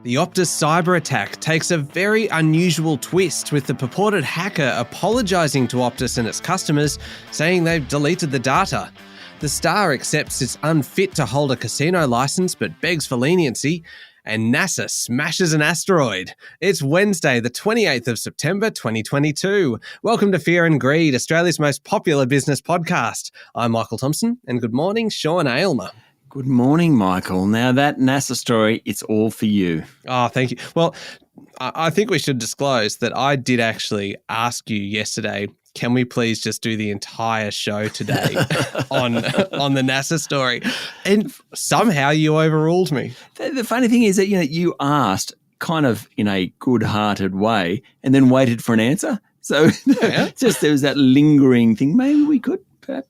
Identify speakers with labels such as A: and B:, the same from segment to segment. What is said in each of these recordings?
A: The Optus cyber attack takes a very unusual twist, with the purported hacker apologising to Optus and its customers, saying they've deleted the data. The Star accepts it's unfit to hold a casino licence but begs for leniency, and NASA smashes an asteroid. It's Wednesday, the 28th of September 2022. Welcome to Fear and Greed, Australia's most popular business podcast. I'm Michael Thompson, and good morning, Sean Aylmer.
B: Good morning, Michael. Now, that NASA story, it's all for you.
A: Oh, thank you. Well, I think we should disclose that I did actually ask you yesterday, can we please just do the entire show today on the NASA story? And somehow you overruled me.
B: The funny thing is that, you asked kind of in a good-hearted way and then waited for an answer. So just there was that lingering thing. Maybe we could.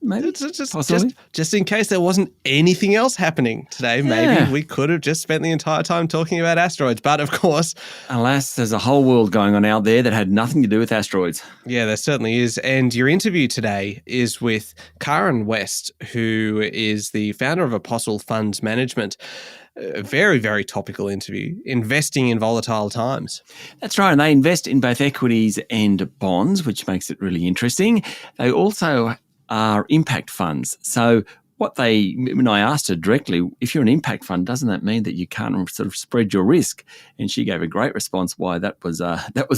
B: Maybe
A: just in case there wasn't anything else happening today, maybe we could have just spent the entire time talking about asteroids. But of course,
B: alas, there's a whole world going on out there that had nothing to do with asteroids.
A: Yeah, there certainly is. And your interview today is with Karen West, who is the founder of Apostle Funds Management. A very, very topical interview, investing in volatile times.
B: That's right. And they invest in both equities and bonds, which makes it really interesting. They also are impact funds. So when I asked her directly, if you're an impact fund, doesn't that mean that you can't sort of spread your risk? And she gave a great response why that was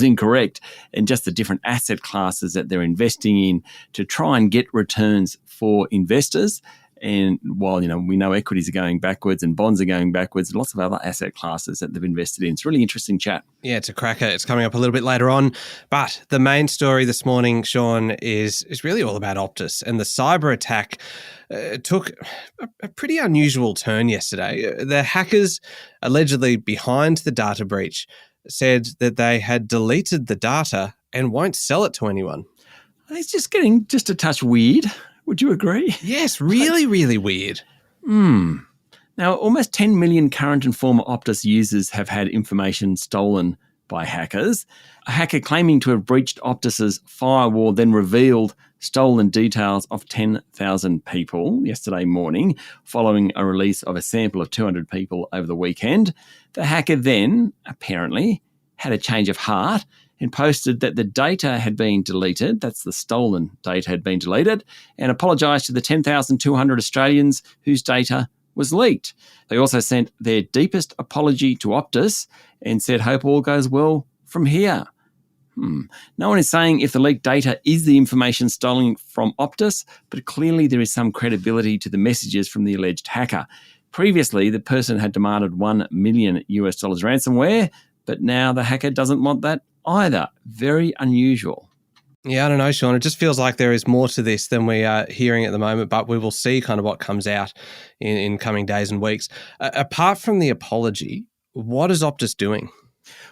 B: incorrect, and just the different asset classes that they're investing in to try and get returns for investors. And while, we know equities are going backwards and bonds are going backwards, lots of other asset classes that they've invested in. It's a really interesting chat.
A: Yeah, it's a cracker. It's coming up a little bit later on. But the main story this morning, Sean, is really all about Optus. And the cyber attack took a pretty unusual turn yesterday. The hackers allegedly behind the data breach said that they had deleted the data and won't sell it to anyone.
B: It's just getting just a touch weird. Would you agree?
A: Yes, really, really weird.
B: Now, almost 10 million current and former Optus users have had information stolen by hackers. A hacker claiming to have breached Optus's firewall then revealed stolen details of 10,000 people yesterday morning, following a release of a sample of 200 people over the weekend. The hacker then, apparently, had a change of heart and posted that the data had been deleted, that's the stolen data had been deleted, and apologised to the 10,200 Australians whose data was leaked. They also sent their deepest apology to Optus and said, hope all goes well from here. No one is saying if the leaked data is the information stolen from Optus, but clearly there is some credibility to the messages from the alleged hacker. Previously, the person had demanded $1 million ransomware, but now the hacker doesn't want that either. Very unusual.
A: Yeah, I don't know, Sean. It just feels like there is more to this than we are hearing at the moment, but we will see kind of what comes out in coming days and weeks. Apart from the apology, what is Optus doing?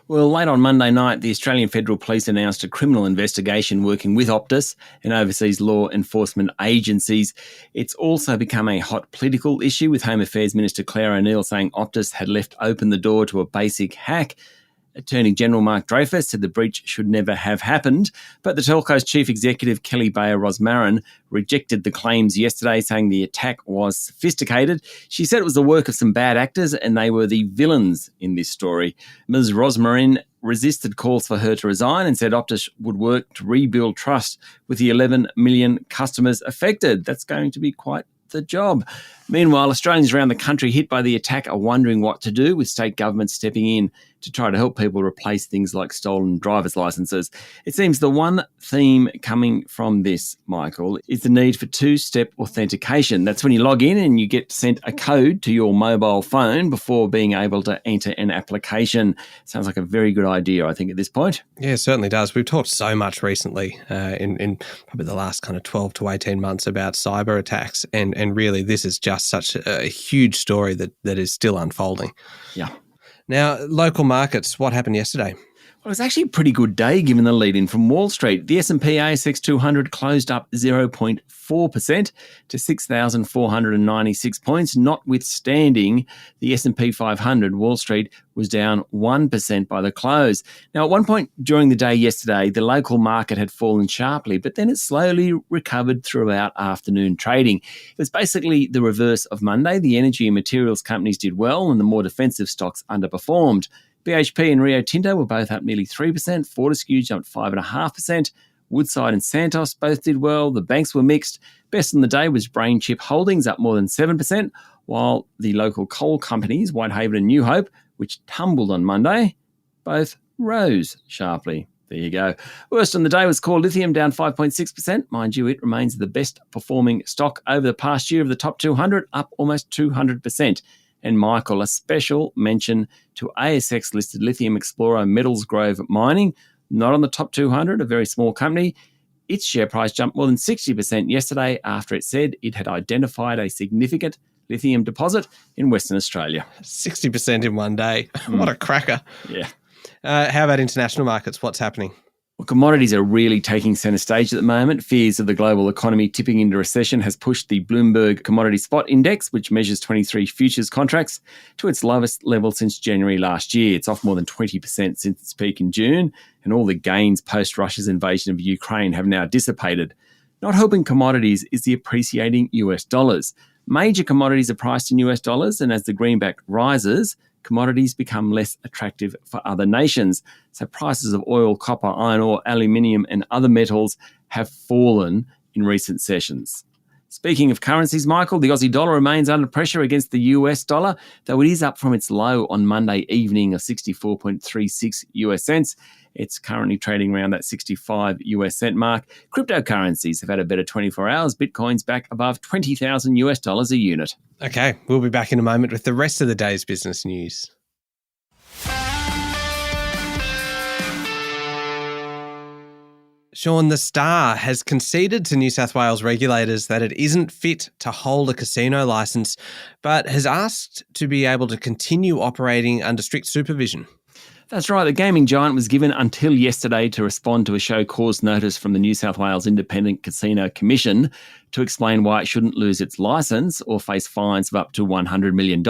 B: Well, late on Monday night, the Australian Federal Police announced a criminal investigation working with Optus and overseas law enforcement agencies. It's also become a hot political issue, with Home Affairs Minister Claire O'Neil saying Optus had left open the door to a basic hack. Attorney General Mark Dreyfus said the breach should never have happened, but the telco's chief executive, Kelly Bayer-Rosmarin, rejected the claims yesterday, saying the attack was sophisticated. She said it was the work of some bad actors and they were the villains in this story. Ms. Rosmarin resisted calls for her to resign and said Optus would work to rebuild trust with the 11 million customers affected. That's going to be quite the job. Meanwhile, Australians around the country hit by the attack are wondering what to do, with state governments stepping in to try to help people replace things like stolen driver's licenses. It seems the one theme coming from this, Michael, is the need for two-step authentication. That's when you log in and you get sent a code to your mobile phone before being able to enter an application. Sounds like a very good idea, I think, at this point.
A: Yeah, it certainly does. We've talked so much recently in probably the last kind of 12 to 18 months about cyber attacks, and really this is just such a huge story that is still unfolding.
B: Yeah.
A: Now, local markets, what happened yesterday?
B: Well, it was actually a pretty good day given the lead-in from Wall Street. The S&P ASX 200 closed up 0.4% to 6,496 points. Notwithstanding the S&P 500, Wall Street was down 1% by the close. Now, at one point during the day yesterday, the local market had fallen sharply, but then it slowly recovered throughout afternoon trading. It was basically the reverse of Monday. The energy and materials companies did well and the more defensive stocks underperformed. BHP and Rio Tinto were both up nearly 3%. Fortescue jumped 5.5%. Woodside and Santos both did well. The banks were mixed. Best on the day was Brain Chip Holdings, up more than 7%, while the local coal companies, Whitehaven and New Hope, which tumbled on Monday, both rose sharply. There you go. Worst on the day was Core Lithium, down 5.6%. Mind you, it remains the best performing stock over the past year of the top 200, up almost 200%. And Michael, a special mention to ASX-listed lithium explorer Metals Grove Mining, not on the top 200, a very small company. Its share price jumped more than 60% yesterday after it said it had identified a significant lithium deposit in Western Australia.
A: 60% in one day. What a cracker.
B: Yeah.
A: How about international markets? What's happening?
B: Well, commodities are really taking centre stage at the moment. Fears of the global economy tipping into recession has pushed the Bloomberg Commodity Spot Index, which measures 23 futures contracts, to its lowest level since January last year. It's off more than 20% since its peak in June, and all the gains post-Russia's invasion of Ukraine have now dissipated. Not helping commodities is the appreciating US dollars. Major commodities are priced in US dollars, and as the greenback rises, commodities become less attractive for other nations. So prices of oil, copper, iron ore, aluminium and other metals have fallen in recent sessions. Speaking of currencies, Michael, the Aussie dollar remains under pressure against the US dollar, though it is up from its low on Monday evening of 64.36 US cents. It's currently trading around that 65 US cent mark. Cryptocurrencies have had a better 24 hours. Bitcoin's back above 20,000 US dollars a unit.
A: Okay, we'll be back in a moment with the rest of the day's business news. Sean, the Star has conceded to New South Wales regulators that it isn't fit to hold a casino licence, but has asked to be able to continue operating under strict supervision.
B: That's right. The gaming giant was given until yesterday to respond to a show cause notice from the New South Wales Independent Casino Commission to explain why it shouldn't lose its licence or face fines of up to $100 million.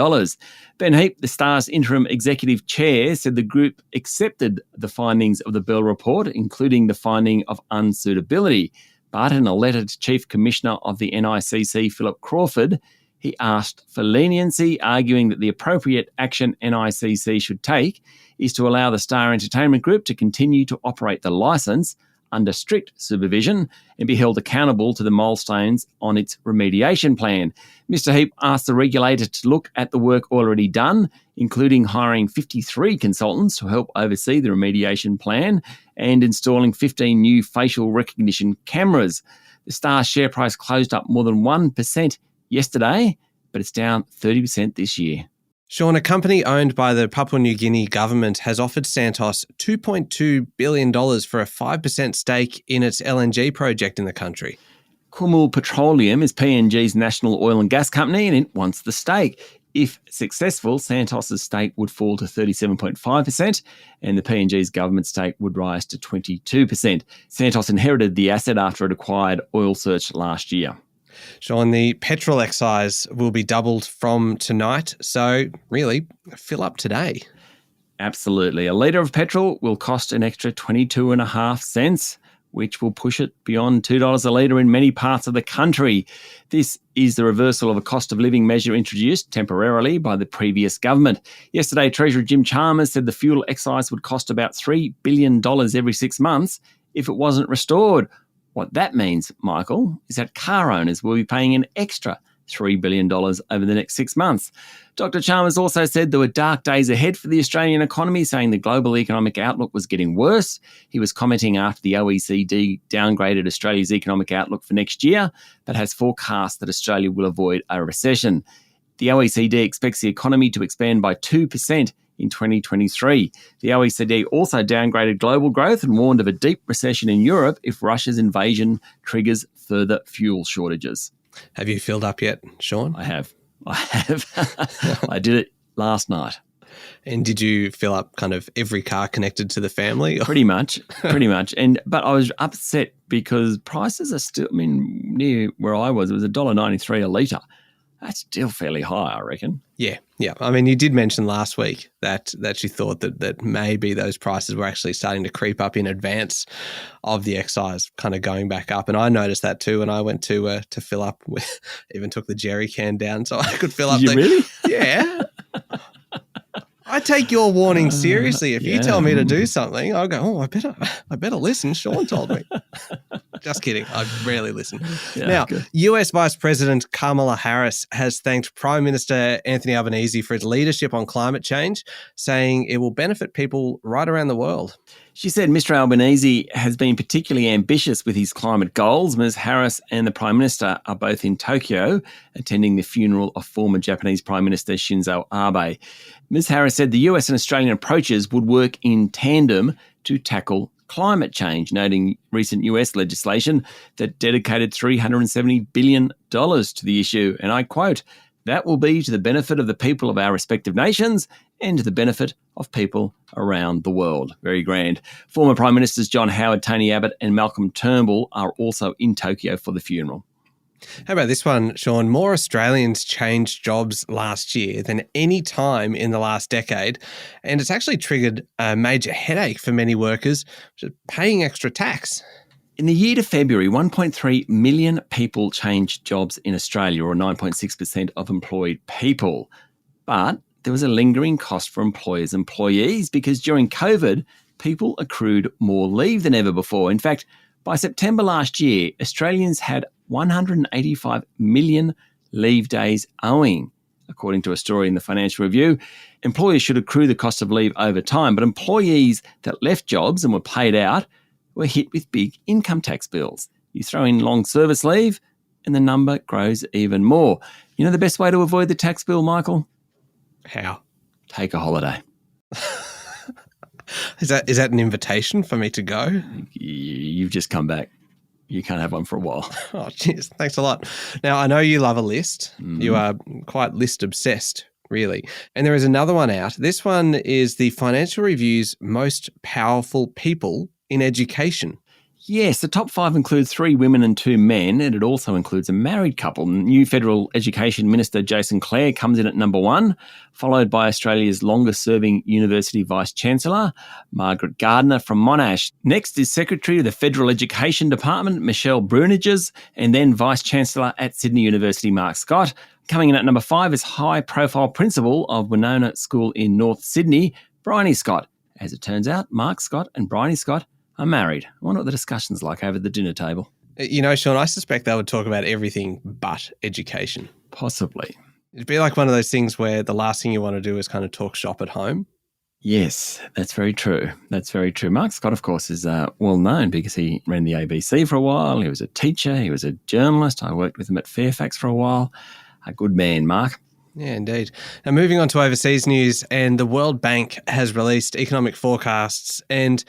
B: Ben Heap, the Star's interim executive chair, said the group accepted the findings of the Bell report, including the finding of unsuitability. But in a letter to Chief Commissioner of the NICC, Philip Crawford, he asked for leniency, arguing that the appropriate action NICC should take is to allow the Star Entertainment Group to continue to operate the licence under strict supervision and be held accountable to the milestones on its remediation plan. Mr. Heap asked the regulator to look at the work already done, including hiring 53 consultants to help oversee the remediation plan and installing 15 new facial recognition cameras. The Star share price closed up more than 1% yesterday, but it's down 30% this year.
A: Sean, a company owned by the Papua New Guinea government has offered Santos $2.2 billion for a 5% stake in its LNG project in the country.
B: Kumul Petroleum is PNG's national oil and gas company, and it wants the stake. If successful, Santos' stake would fall to 37.5% and the PNG's government stake would rise to 22%. Santos inherited the asset after it acquired Oil Search last year.
A: Sean, the petrol excise will be doubled from tonight, so really, fill up today.
B: Absolutely. A litre of petrol will cost an extra 22.5 cents, which will push it beyond $2 a litre in many parts of the country. This is the reversal of a cost of living measure introduced temporarily by the previous government. Yesterday, Treasurer Jim Chalmers said the fuel excise would cost about $3 billion every 6 months if it wasn't restored. What that means, Michael, is that car owners will be paying an extra $3 billion over the next 6 months. Dr. Chalmers also said there were dark days ahead for the Australian economy, saying the global economic outlook was getting worse. He was commenting after the OECD downgraded Australia's economic outlook for next year, but has forecast that Australia will avoid a recession. The OECD expects the economy to expand by 2% in 2023. The OECD also downgraded global growth and warned of a deep recession in Europe if Russia's invasion triggers further fuel shortages.
A: Have you filled up yet, Sean?
B: I have. I did it last night.
A: And did you fill up kind of every car connected to the family?
B: Pretty much. But I was upset because prices are still, near where I was, it was $1.93 a litre. That's still fairly high, I reckon.
A: Yeah. You did mention last week that you thought that maybe those prices were actually starting to creep up in advance of the excise kind of going back up. And I noticed that too when I went to fill up. Even took the jerry can down so I could fill up.
B: Did you really?
A: Yeah. I take your warning seriously. If you tell me to do
B: Yeah.
A: something, I'll go, oh, I better listen. Sean told me. Just kidding. I rarely listen.
B: Yeah,
A: Now,
B: good.
A: US Vice President Kamala Harris has thanked Prime Minister Anthony Albanese for his leadership on climate change, saying it will benefit people right around the world.
B: She said Mr. Albanese has been particularly ambitious with his climate goals. Ms. Harris and the Prime Minister are both in Tokyo, attending the funeral of former Japanese Prime Minister Shinzo Abe. Ms. Harris said the US and Australian approaches would work in tandem to tackle climate change, noting recent US legislation that dedicated $370 billion to the issue. And I quote, "That will be to the benefit of the people of our respective nations and to the benefit of people around the world." Very grand. Former Prime Ministers John Howard, Tony Abbott and Malcolm Turnbull are also in Tokyo for the funeral.
A: How about this one, Sean? More Australians changed jobs last year than any time in the last decade, and it's actually triggered a major headache for many workers, which is paying extra tax.
B: In the year to February, 1.3 million people changed jobs in Australia, or 9.6% of employed people. But there was a lingering cost for employers and employees because during COVID, people accrued more leave than ever before. In fact, by September last year, Australians had 185 million leave days owing, according to a story in the Financial Review. Employers should accrue the cost of leave over time, but employees that left jobs and were paid out were hit with big income tax bills. You throw in long service leave and the number grows even more. You know the best way to avoid the tax bill, Michael?
A: How?
B: Take a holiday.
A: Is that an invitation for me to go?
B: You've just come back. You can't have one for a while.
A: Oh, cheers. Thanks a lot. Now, I know you love a list. You are quite list obsessed, really. And there is another one out. This one is the Financial Review's most powerful people in education.
B: Yes, the top 5 includes 3 women and 2 men, and it also includes a married couple. New Federal Education Minister Jason Clare comes in at number 1, followed by Australia's longest-serving University Vice-Chancellor, Margaret Gardner from Monash. Next is Secretary of the Federal Education Department, Michelle Bruniges, and then Vice-Chancellor at Sydney University, Mark Scott. Coming in at number 5 is high-profile principal of Winona School in North Sydney, Bryony Scott. As it turns out, Mark Scott and Bryony Scott are married. I wonder what the discussion's like over the dinner table.
A: You know, Sean, I suspect they would talk about everything but education.
B: Possibly.
A: It'd be like one of those things where the last thing you want to do is kind of talk shop at home.
B: Yes, that's very true. That's very true. Mark Scott, of course, is well known because he ran the ABC for a while. He was a teacher. He was a journalist. I worked with him at Fairfax for a while. A good man, Mark.
A: Yeah, indeed. Now, moving on to overseas news, and the World Bank has released economic forecasts, and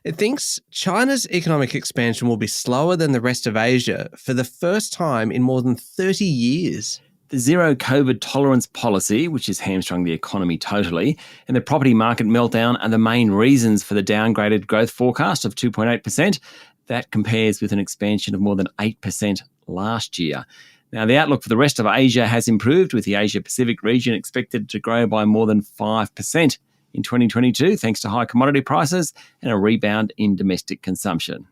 A: it thinks China's economic expansion will be slower than the rest of Asia for the first time in more than 30 years.
B: The zero COVID tolerance policy, which has hamstrung the economy totally, and the property market meltdown are the main reasons for the downgraded growth forecast of 2.8%. That compares with an expansion of more than 8% last year. Now, the outlook for the rest of Asia has improved, with the Asia-Pacific region expected to grow by more than 5% in 2022, thanks to high commodity prices and a rebound in domestic consumption.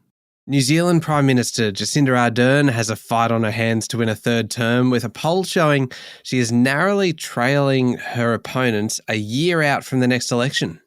A: New Zealand Prime Minister Jacinda Ardern has a fight on her hands to win a third term, with a poll showing she is narrowly trailing her opponents a year out from the next election.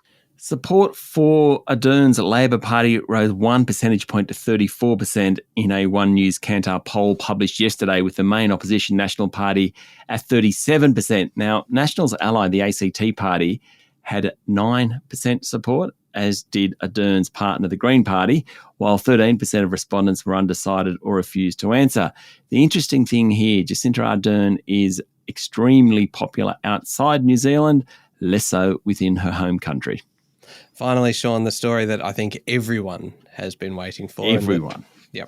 B: Support for Ardern's Labor Party rose 1 percentage point to 34% in a One News Kantar poll published yesterday, with the main opposition National Party at 37%. Now, National's ally, the ACT Party, had 9% support, as did Ardern's partner, the Green Party, while 13% of respondents were undecided or refused to answer. The interesting thing here, Jacinda Ardern is extremely popular outside New Zealand, less so within her home country.
A: Finally, Sean, the story that I think everyone has been waiting for.
B: Everyone.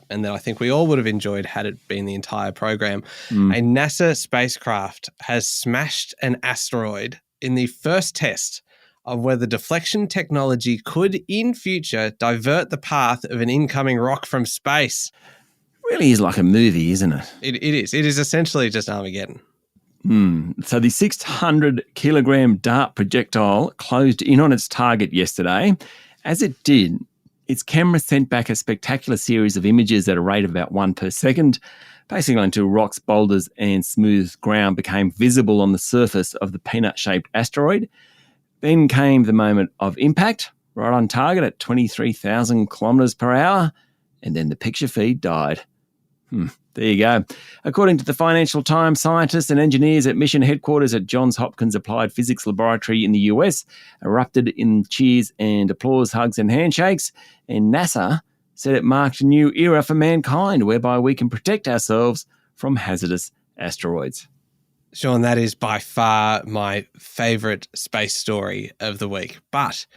A: And that I think we all would have enjoyed had it been the entire program. A NASA spacecraft has smashed an asteroid in the first test of whether deflection technology could, in future, divert the path of an incoming rock from space.
B: Really is like a movie, isn't it?
A: It is. It is essentially just Armageddon.
B: So the 600-kilogram DART projectile closed in on its target yesterday. As it did, its camera sent back a spectacular series of images at a rate of about 1 per second, basically until rocks, boulders and smooth ground became visible on the surface of the peanut-shaped asteroid. Then came the moment of impact, right on target at 23,000 kilometres per hour, and then the picture feed died. There you go. According to the Financial Times, scientists and engineers at mission headquarters at Johns Hopkins Applied Physics Laboratory in the US erupted in cheers and applause, hugs and handshakes, and NASA said it marked a new era for mankind whereby we can protect ourselves from hazardous asteroids.
A: Sean, that is by far my favourite space story of the week. But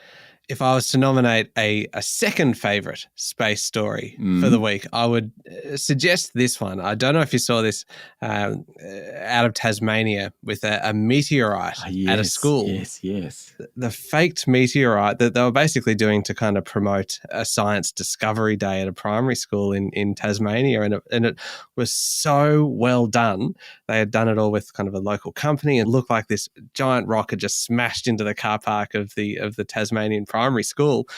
A: if I was to nominate a second favourite space story for the week, I would suggest this one. I don't know if you saw this out of Tasmania with a meteorite at a school.
B: Yes.
A: The faked meteorite that they were basically doing to kind of promote a science discovery day at a primary school in Tasmania. And it was so well done. They had done it all with kind of a local company and looked like this giant rock had just smashed into the car park of the Tasmanian primary school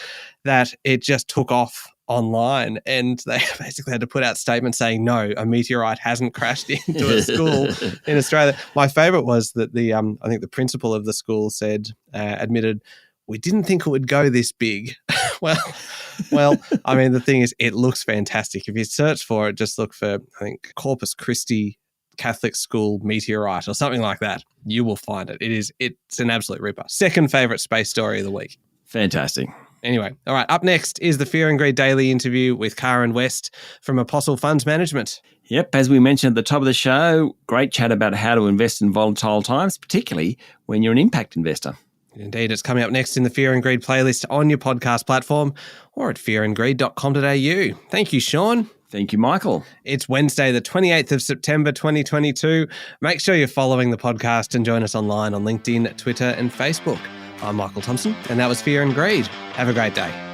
A: that it just took off online, and they basically had to put out statements saying, no, a meteorite hasn't crashed into a school in Australia. My favourite was that I think the principal of the school admitted, we didn't think it would go this big. well, I mean, the thing is, it looks fantastic. If you search for it, just look for, I think, Corpus Christi Catholic school meteorite or something like that. You will find it. It's an absolute ripper. Second favourite space story of the week.
B: Fantastic.
A: Anyway, all right, up next is the Fear and Greed Daily interview with Karen West from Apostle Funds Management.
B: Yep, as we mentioned at the top of the show, great chat about how to invest in volatile times, particularly when you're an impact investor.
A: Indeed, it's coming up next in the Fear and Greed playlist on your podcast platform or at fearandgreed.com.au. Thank you, Sean.
B: Thank you, Michael.
A: It's Wednesday, the 28th of September, 2022. Make sure you're following the podcast and join us online on LinkedIn, Twitter and Facebook. I'm Michael Thompson, and that was Fear and Greed. Have a great day.